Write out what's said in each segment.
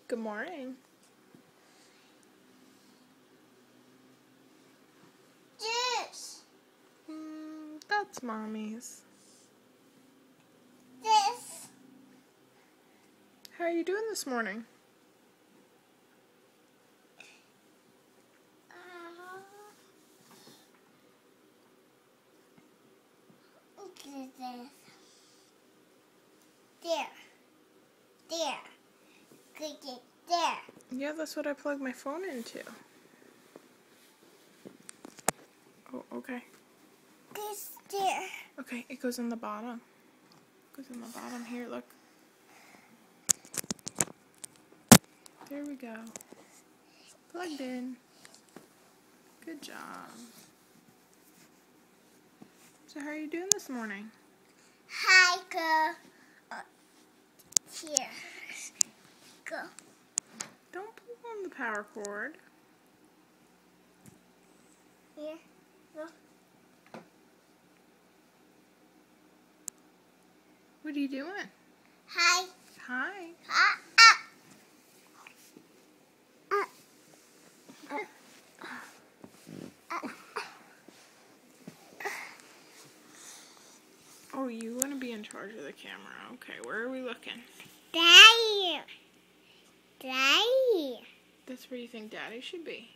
Good morning. This. That's Mommy's. This. How are you doing this morning? This. There. There. Click it there. Yeah, that's what I plugged my phone into. Oh, okay. This there. Okay, it goes in the bottom. It goes in the bottom here, look. There we go. Plugged in. Good job. So how are you doing this morning? Hi, girl. Here. Go. Don't pull on the power cord. Here. Go. What are you doing? Hi. Hi. Oh, you want to be in charge of the camera. Okay, where are we looking? Daddy. Daddy. That's where you think Daddy should be.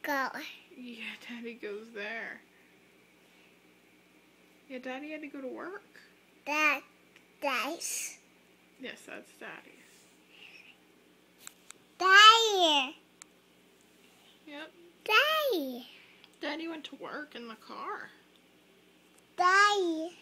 Go. Yeah, Daddy goes there. Yeah, Daddy had to go to work. Dice. Yes, that's Daddy's. Daddy. Yep. Daddy. Daddy went to work in the car. Daddy.